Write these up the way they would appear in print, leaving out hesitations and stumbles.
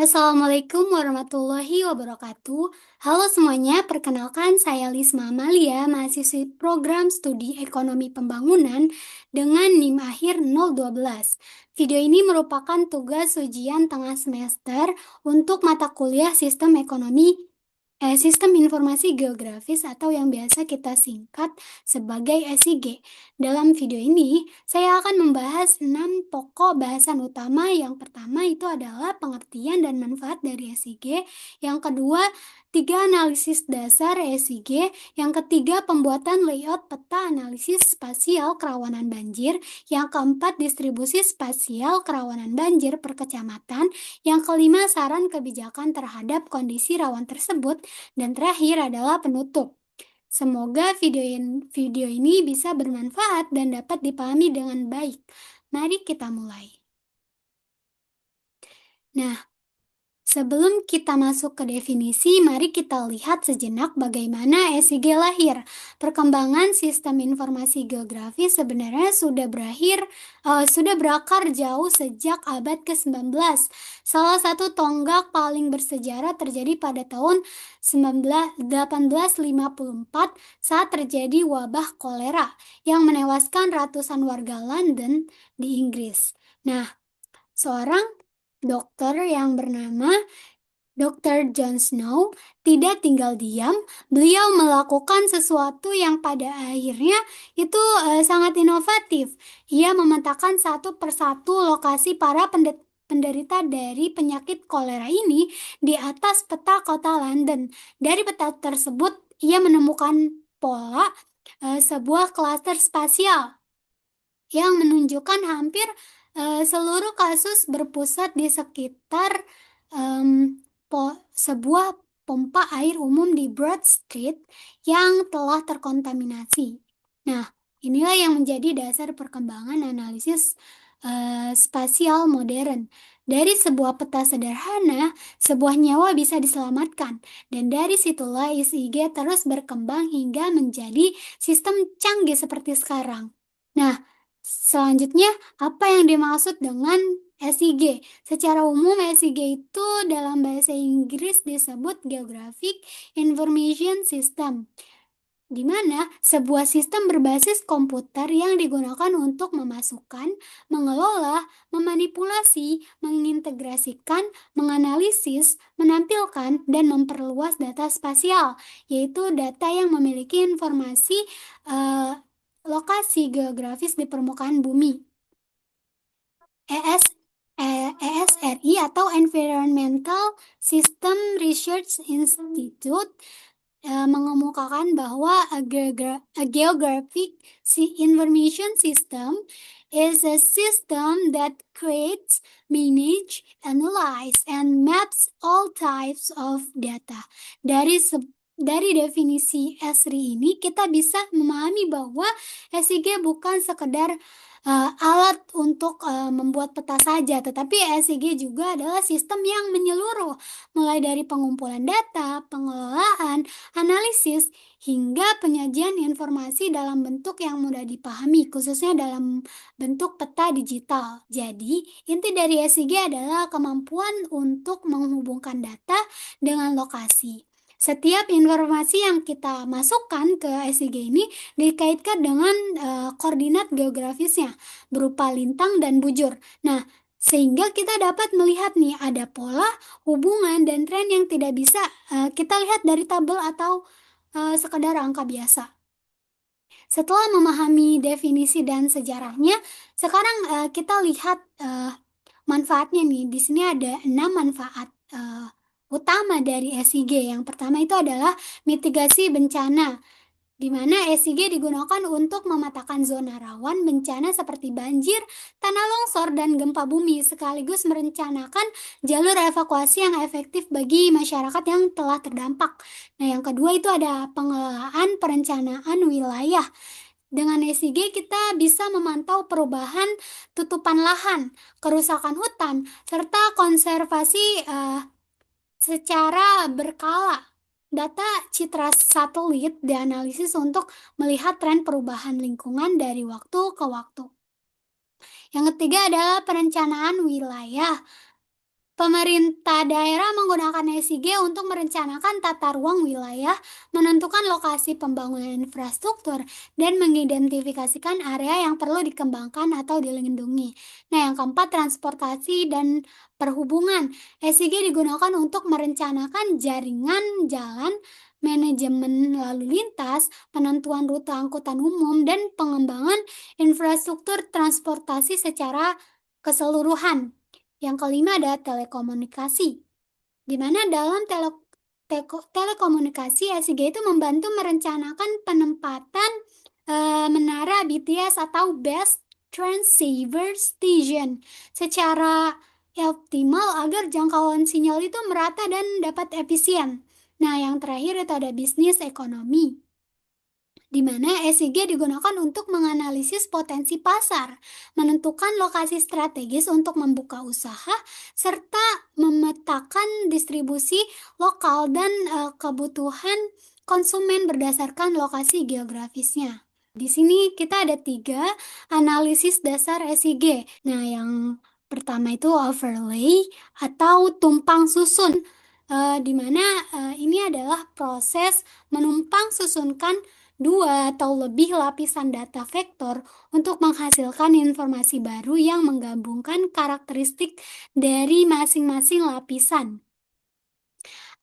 Assalamualaikum warahmatullahi wabarakatuh. Halo semuanya, perkenalkan saya Lisma Amalia, mahasiswi program studi ekonomi pembangunan dengan NIM akhir 012. Video ini merupakan tugas ujian tengah semester untuk mata kuliah Sistem Informasi Geografis atau yang biasa kita singkat sebagai SIG. Dalam video ini, saya akan membahas 6 pokok bahasan utama. Yang pertama itu adalah pengertian dan manfaat dari SIG. Yang kedua, 3 analisis dasar SIG. Yang ketiga, pembuatan layout peta analisis spasial kerawanan banjir. Yang keempat, distribusi spasial kerawanan banjir per kecamatan. Yang kelima, saran kebijakan terhadap kondisi rawan tersebut. Dan terakhir adalah penutup. Semoga video ini bisa bermanfaat dan dapat dipahami dengan baik. Mari kita mulai. Nah, sebelum kita masuk ke definisi, mari kita lihat sejenak bagaimana SIG lahir. Perkembangan sistem informasi geografi sebenarnya sudah berakar jauh sejak abad ke-19. Salah satu tonggak paling bersejarah terjadi pada tahun 1854 saat terjadi wabah kolera yang menewaskan ratusan warga London di Inggris. Nah, seorang dokter yang bernama Dr. John Snow tidak tinggal diam. Beliau melakukan sesuatu yang pada akhirnya itu sangat inovatif. Ia memetakan satu persatu lokasi para penderita dari penyakit kolera ini di atas peta kota London. Dari peta tersebut, ia menemukan pola sebuah klaster spasial yang menunjukkan hampir seluruh kasus berpusat di sekitar sebuah pompa air umum di Broad Street yang telah terkontaminasi. Nah, inilah yang menjadi dasar perkembangan analisis spasial modern. Dari sebuah peta sederhana, sebuah nyawa bisa diselamatkan. Dan dari situlah SIG terus berkembang hingga menjadi sistem canggih seperti sekarang. Nah, selanjutnya, apa yang dimaksud dengan SIG? Secara umum, SIG itu dalam bahasa Inggris disebut Geographic Information System, di mana sebuah sistem berbasis komputer yang digunakan untuk memasukkan, mengelola, memanipulasi, mengintegrasikan, menganalisis, menampilkan, dan memperluas data spasial, yaitu data yang memiliki informasi lokasi geografis di permukaan bumi. ESRI atau Environmental System Research Institute mengemukakan bahwa a geographic information system is a system that creates, manage, analyze, and maps all types of data. Dari definisi SRI ini kita bisa memahami bahwa SIG bukan sekedar alat untuk membuat peta saja, tetapi SIG juga adalah sistem yang menyeluruh, mulai dari pengumpulan data, pengelolaan, analisis, hingga penyajian informasi dalam bentuk yang mudah dipahami, khususnya dalam bentuk peta digital. Jadi, inti dari SIG adalah kemampuan untuk menghubungkan data dengan lokasi. Setiap informasi yang kita masukkan ke SIG ini dikaitkan dengan koordinat geografisnya berupa lintang dan bujur. Nah, sehingga kita dapat melihat nih ada pola, hubungan, dan tren yang tidak bisa kita lihat dari tabel atau sekedar angka biasa. Setelah memahami definisi dan sejarahnya, sekarang kita lihat manfaatnya nih. Di sini ada 6 manfaat utama dari SIG. Yang pertama itu adalah mitigasi bencana, di mana SIG digunakan untuk memetakan zona rawan bencana seperti banjir, tanah longsor, dan gempa bumi, sekaligus merencanakan jalur evakuasi yang efektif bagi masyarakat yang telah terdampak. Nah, yang kedua itu ada pengelolaan perencanaan wilayah. Dengan SIG kita bisa memantau perubahan tutupan lahan, kerusakan hutan, serta konservasi secara berkala. Data citra satelit dianalisis untuk melihat tren perubahan lingkungan dari waktu ke waktu. Yang ketiga adalah perencanaan wilayah. Pemerintah daerah menggunakan SIG untuk merencanakan tata ruang wilayah, menentukan lokasi pembangunan infrastruktur, dan mengidentifikasikan area yang perlu dikembangkan atau dilindungi. Nah, yang keempat, transportasi dan perhubungan. SIG digunakan untuk merencanakan jaringan jalan, manajemen lalu lintas, penentuan rute angkutan umum, dan pengembangan infrastruktur transportasi secara keseluruhan. Yang kelima ada telekomunikasi, di mana dalam telekomunikasi SIG itu membantu merencanakan penempatan menara BTS atau Best Transceiver Station secara optimal agar jangkauan sinyal itu merata dan dapat efisien. Nah, yang terakhir itu ada bisnis ekonomi, di mana SIG digunakan untuk menganalisis potensi pasar, menentukan lokasi strategis untuk membuka usaha, serta memetakan distribusi lokal dan kebutuhan konsumen berdasarkan lokasi geografisnya. Di sini kita ada 3 analisis dasar SIG. Nah, yang pertama itu overlay atau tumpang susun, di mana ini adalah proses menumpang susunkan 2 atau lebih lapisan data vektor untuk menghasilkan informasi baru yang menggabungkan karakteristik dari masing-masing lapisan.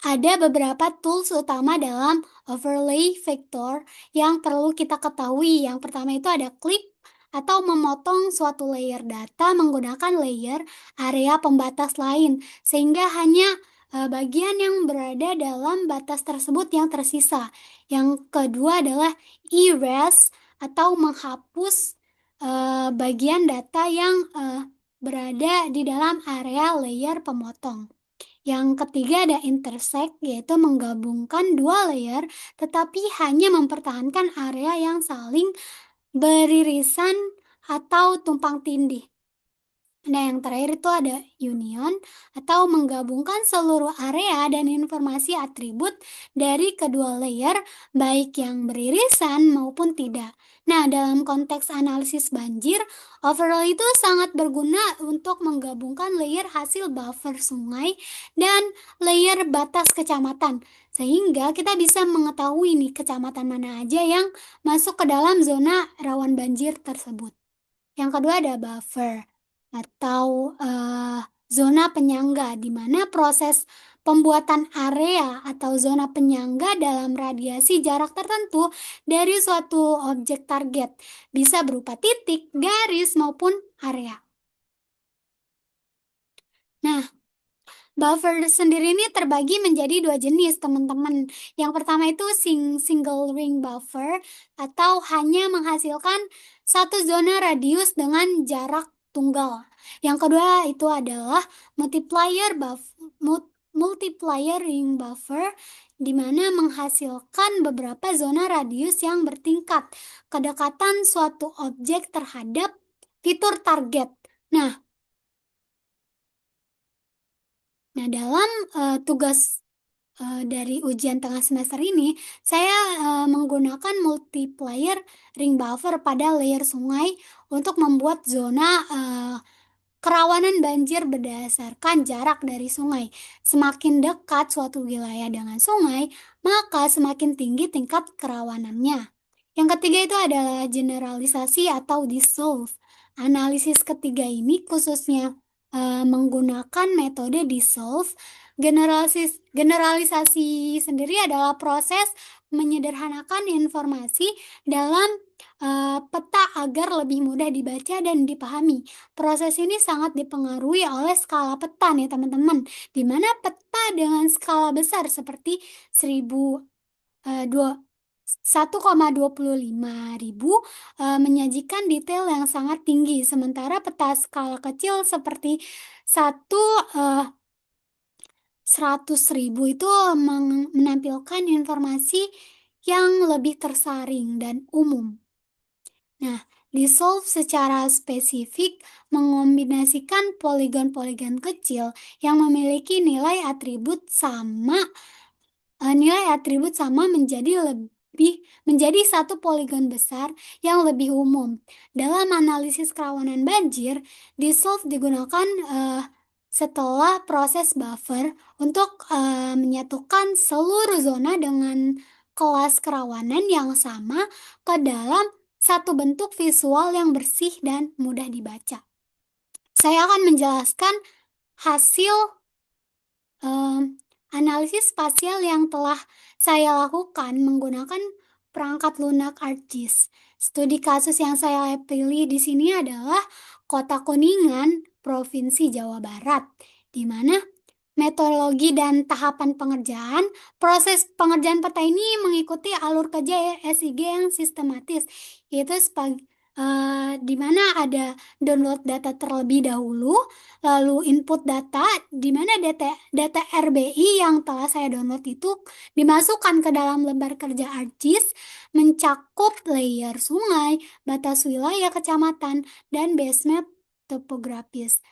Ada beberapa tools utama dalam overlay vector yang perlu kita ketahui. Yang pertama itu ada clip atau memotong suatu layer data menggunakan layer area pembatas lain, sehingga hanya bagian yang berada dalam batas tersebut yang tersisa. Yang kedua adalah erase atau menghapus bagian data yang berada di dalam area layer pemotong. Yang ketiga ada intersect, yaitu menggabungkan 2 layer tetapi hanya mempertahankan area yang saling beririsan atau tumpang tindih. Nah, yang terakhir itu ada union atau menggabungkan seluruh area dan informasi atribut dari kedua layer, baik yang beririsan maupun tidak. Nah, dalam konteks analisis banjir, overlay itu sangat berguna untuk menggabungkan layer hasil buffer sungai dan layer batas kecamatan, sehingga kita bisa mengetahui nih kecamatan mana aja yang masuk ke dalam zona rawan banjir tersebut. Yang kedua ada buffer atau zona penyangga, di mana proses pembuatan area atau zona penyangga dalam radiasi jarak tertentu dari suatu objek target bisa berupa titik, garis, maupun area. Nah, buffer sendiri ini terbagi menjadi 2 jenis, teman-teman. Yang pertama itu single ring buffer atau hanya menghasilkan satu zona radius dengan jarak tunggal. Yang kedua itu adalah multiplier ring buffer, di mana menghasilkan beberapa zona radius yang bertingkat kedekatan suatu objek terhadap fitur target. Nah, dalam tugas dari ujian tengah semester ini, saya menggunakan multiplier ring buffer pada layer sungai untuk membuat zona kerawanan banjir berdasarkan jarak dari sungai. Semakin dekat suatu wilayah dengan sungai, maka semakin tinggi tingkat kerawanannya. Yang ketiga itu adalah generalisasi atau dissolve. Analisis ketiga ini khususnya menggunakan metode dissolve. Generalisasi sendiri adalah proses menyederhanakan informasi dalam peta agar lebih mudah dibaca dan dipahami. Proses ini sangat dipengaruhi oleh skala peta nih teman-teman, di mana peta dengan skala besar seperti 1,25.000 menyajikan detail yang sangat tinggi, sementara peta skala kecil seperti 100.000 itu menampilkan informasi yang lebih tersaring dan umum. Nah, dissolve secara spesifik mengombinasikan poligon-poligon kecil yang memiliki nilai atribut sama menjadi satu poligon besar yang lebih umum. Dalam analisis kerawanan banjir, dissolve digunakan setelah proses buffer untuk menyatukan seluruh zona dengan kelas kerawanan yang sama ke dalam satu bentuk visual yang bersih dan mudah dibaca. Saya akan menjelaskan hasil analisis spasial yang telah saya lakukan menggunakan perangkat lunak ArcGIS. Studi kasus yang saya pilih di sini adalah Kota Kuningan, Provinsi Jawa Barat, di mana metodologi dan tahapan pengerjaan. Proses pengerjaan peta ini mengikuti alur kerja SIG yang sistematis, yaitu di mana ada download data terlebih dahulu, lalu input data, di mana data RBI yang telah saya download itu dimasukkan ke dalam lembar kerja ArcGIS, mencakup layer sungai, batas wilayah kecamatan, dan basemap topografis.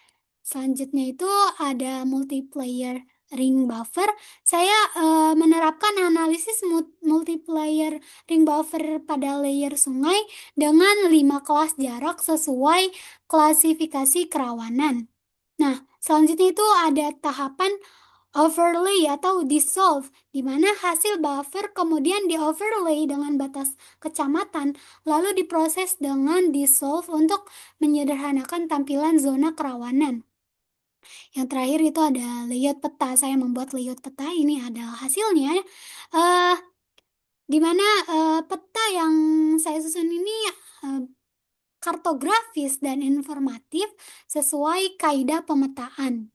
Selanjutnya itu ada multiplayer ring buffer. Saya menerapkan analisis multiplayer ring buffer pada layer sungai dengan 5 kelas jarak sesuai klasifikasi kerawanan. Nah, selanjutnya itu ada tahapan overlay atau dissolve, di mana hasil buffer kemudian di-overlay dengan batas kecamatan, lalu diproses dengan dissolve untuk menyederhanakan tampilan zona kerawanan. Yang terakhir itu ada layout peta. Saya membuat layout peta, ini adalah hasilnya. Di mana peta yang saya susun ini kartografis dan informatif sesuai kaidah pemetaan.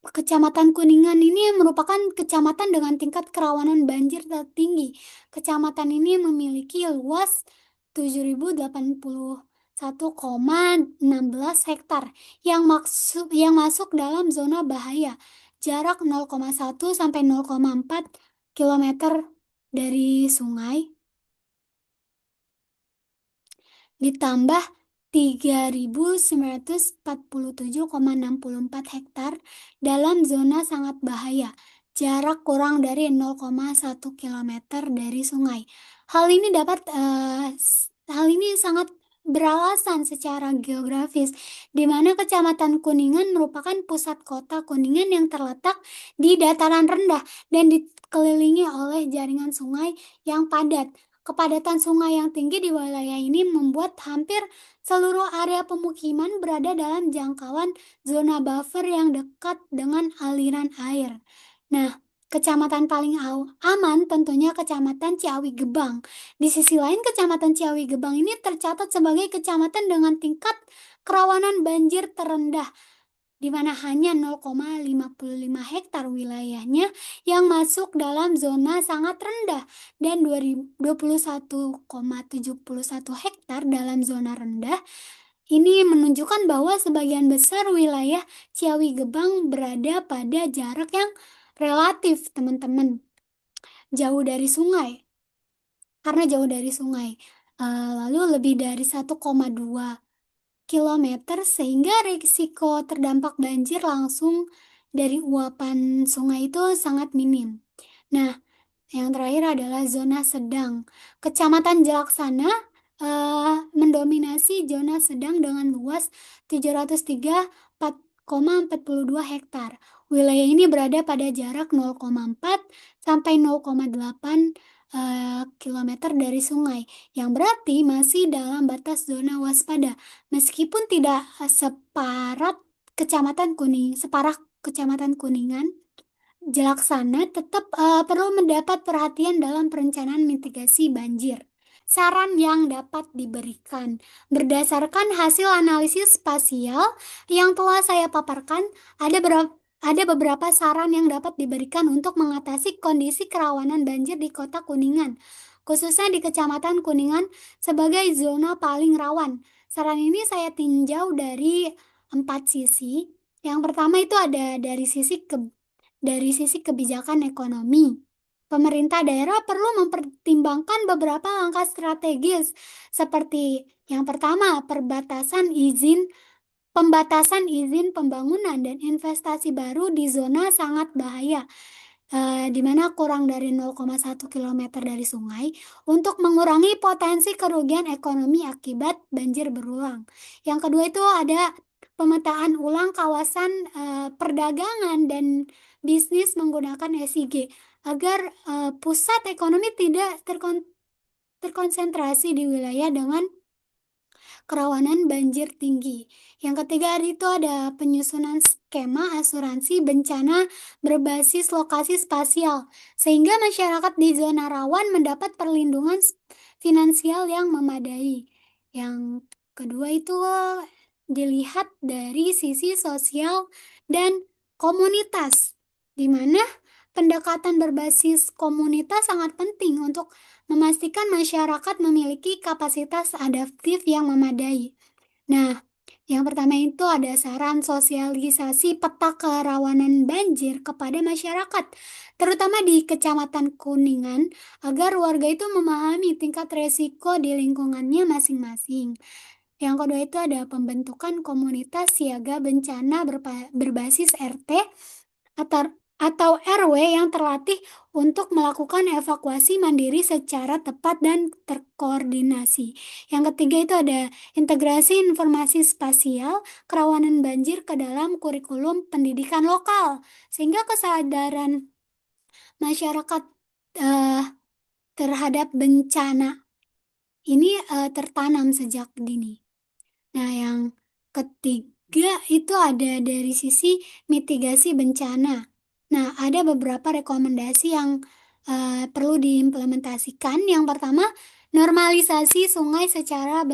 Kecamatan Kuningan ini merupakan kecamatan dengan tingkat kerawanan banjir tertinggi. Kecamatan ini memiliki luas 7.081,16 hektar yang masuk dalam zona bahaya. Jarak 0,1 sampai 0,4 km dari sungai. Ditambah 3.947,64 hektar dalam zona sangat bahaya, jarak kurang dari 0,1 km dari sungai. Hal ini sangat beralasan secara geografis, di mana Kecamatan Kuningan merupakan pusat kota Kuningan yang terletak di dataran rendah dan dikelilingi oleh jaringan sungai yang padat. Kepadatan sungai yang tinggi di wilayah ini membuat hampir seluruh area pemukiman berada dalam jangkauan zona buffer yang dekat dengan aliran air. Nah, kecamatan paling aman tentunya Kecamatan Ciawi Gebang. Di sisi lain, Kecamatan Ciawi Gebang ini tercatat sebagai kecamatan dengan tingkat kerawanan banjir terendah, di mana hanya 0,55 hektar wilayahnya yang masuk dalam zona sangat rendah dan 21,71 hektar dalam zona rendah. Ini menunjukkan bahwa sebagian besar wilayah Ciawi Gebang berada pada jarak yang relatif, teman-teman, jauh dari sungai. Karena jauh dari sungai, lalu lebih dari 1,2 kilometer, sehingga risiko terdampak banjir langsung dari uapan sungai itu sangat minim. Nah, yang terakhir adalah zona sedang. Kecamatan Jelaksana mendominasi zona sedang dengan luas 703,42 hektar. Wilayah ini berada pada jarak 0,4 sampai 0,8 kilometer dari sungai, yang berarti masih dalam batas zona waspada. Meskipun tidak separah Kecamatan Kuningan, Jelaksana tetap perlu mendapat perhatian dalam perencanaan mitigasi banjir. Saran yang dapat diberikan berdasarkan hasil analisis spasial yang telah saya paparkan, ada beberapa saran yang dapat diberikan untuk mengatasi kondisi kerawanan banjir di Kota Kuningan, khususnya di Kecamatan Kuningan sebagai zona paling rawan. Saran ini saya tinjau dari 4 sisi. Yang pertama itu ada dari sisi kebijakan ekonomi. Pemerintah daerah perlu mempertimbangkan beberapa langkah strategis, seperti yang pertama, pembatasan izin pembangunan dan investasi baru di zona sangat bahaya, di mana kurang dari 0,1 km dari sungai, untuk mengurangi potensi kerugian ekonomi akibat banjir berulang. Yang kedua itu ada pemetaan ulang kawasan perdagangan dan bisnis menggunakan SIG agar pusat ekonomi tidak terkonsentrasi di wilayah dengan kerawanan banjir tinggi. Yang ketiga itu ada penyusunan skema asuransi bencana berbasis lokasi spasial, sehingga masyarakat di zona rawan mendapat perlindungan finansial yang memadai. Yang kedua itu dilihat dari sisi sosial dan komunitas, di mana pendekatan berbasis komunitas sangat penting untuk memastikan masyarakat memiliki kapasitas adaptif yang memadai. Nah, yang pertama itu ada saran sosialisasi peta kerawanan banjir kepada masyarakat, terutama di Kecamatan Kuningan, agar warga itu memahami tingkat resiko di lingkungannya masing-masing. Yang kedua itu ada pembentukan komunitas siaga bencana berbasis RT atau RW yang terlatih untuk melakukan evakuasi mandiri secara tepat dan terkoordinasi. Yang ketiga itu ada integrasi informasi spasial kerawanan banjir ke dalam kurikulum pendidikan lokal, sehingga kesadaran masyarakat eh, terhadap bencana ini tertanam sejak dini. Nah, yang ketiga itu ada dari sisi mitigasi bencana. Nah, ada beberapa rekomendasi yang perlu diimplementasikan. Yang pertama, normalisasi sungai secara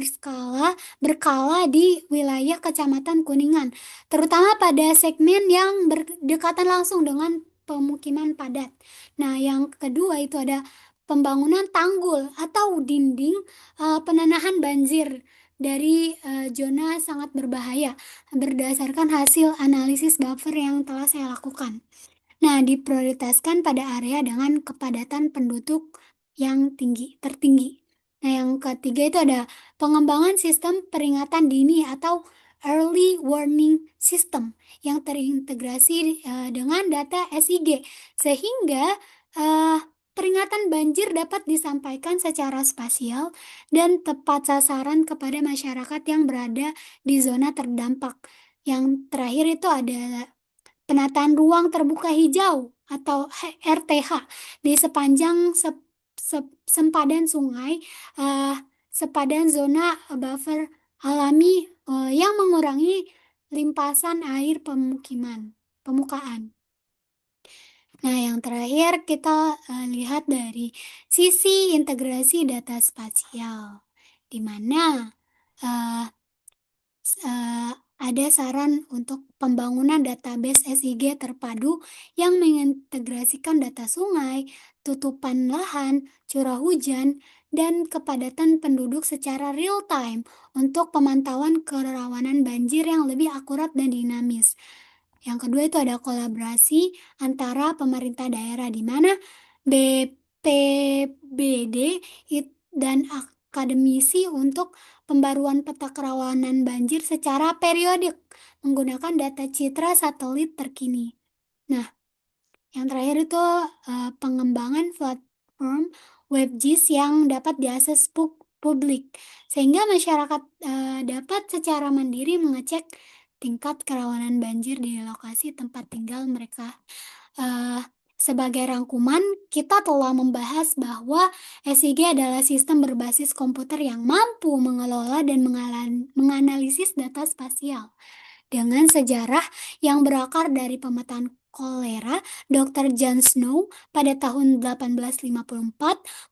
berkala di wilayah Kecamatan Kuningan, terutama pada segmen yang berdekatan langsung dengan pemukiman padat. Nah, yang kedua itu ada pembangunan tanggul atau dinding penanahan banjir dari zona sangat berbahaya berdasarkan hasil analisis buffer yang telah saya lakukan. Nah, diprioritaskan pada area dengan kepadatan penduduk yang tertinggi. Nah, yang ketiga itu ada pengembangan sistem peringatan dini atau early warning system yang terintegrasi dengan data SIG, sehingga eh, peringatan banjir dapat disampaikan secara spasial dan tepat sasaran kepada masyarakat yang berada di zona terdampak. Yang terakhir itu ada penataan ruang terbuka hijau atau RTH di sepanjang sempadan sungai, eh, sepadan zona buffer alami yang mengurangi limpasan air pemukaan. Nah, yang terakhir kita lihat dari sisi integrasi data spasial, di mana eh, ada saran untuk pembangunan database SIG terpadu yang mengintegrasikan data sungai, tutupan lahan, curah hujan, dan kepadatan penduduk secara real time untuk pemantauan kerawanan banjir yang lebih akurat dan dinamis. Yang kedua itu ada kolaborasi antara pemerintah daerah, di mana BPBD dan akademisi untuk pembaruan peta kerawanan banjir secara periodik menggunakan data citra satelit terkini. Nah, yang terakhir itu pengembangan platform WebGIS yang dapat diakses publik, sehingga masyarakat dapat secara mandiri mengecek tingkat kerawanan banjir di lokasi tempat tinggal mereka. Sebagai rangkuman, kita telah membahas bahwa SIG adalah sistem berbasis komputer yang mampu mengelola dan menganalisis data spasial. Dengan sejarah yang berakar dari pemetaan kolera Dr. John Snow pada tahun 1854,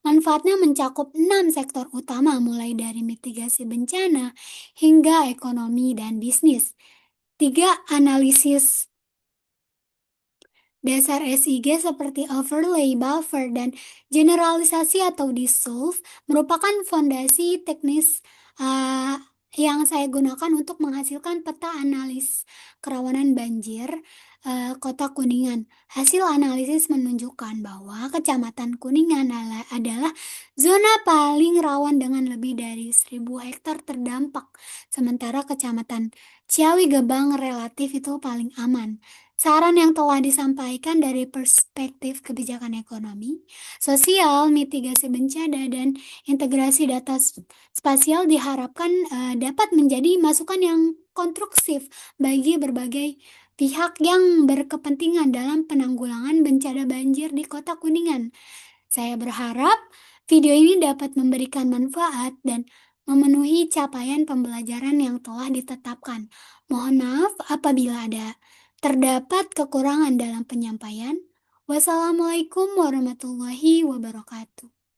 manfaatnya mencakup 6 sektor utama, mulai dari mitigasi bencana hingga ekonomi dan bisnis. 3. Analisis dasar SIG seperti overlay, buffer, dan generalisasi atau dissolve merupakan fondasi teknis yang saya gunakan untuk menghasilkan peta analis kerawanan banjir Kota Kuningan. Hasil analisis menunjukkan bahwa Kecamatan Kuningan adalah zona paling rawan dengan lebih dari 1.000 hektar terdampak, sementara Kecamatan Ciawi Gebang relatif itu paling aman. Saran yang telah disampaikan dari perspektif kebijakan ekonomi, sosial, mitigasi bencana, dan integrasi data spasial diharapkan dapat menjadi masukan yang konstruktif bagi berbagai pihak yang berkepentingan dalam penanggulangan bencana banjir di Kota Kuningan. Saya berharap video ini dapat memberikan manfaat dan memenuhi capaian pembelajaran yang telah ditetapkan. Mohon maaf apabila terdapat kekurangan dalam penyampaian. Wassalamualaikum warahmatullahi wabarakatuh.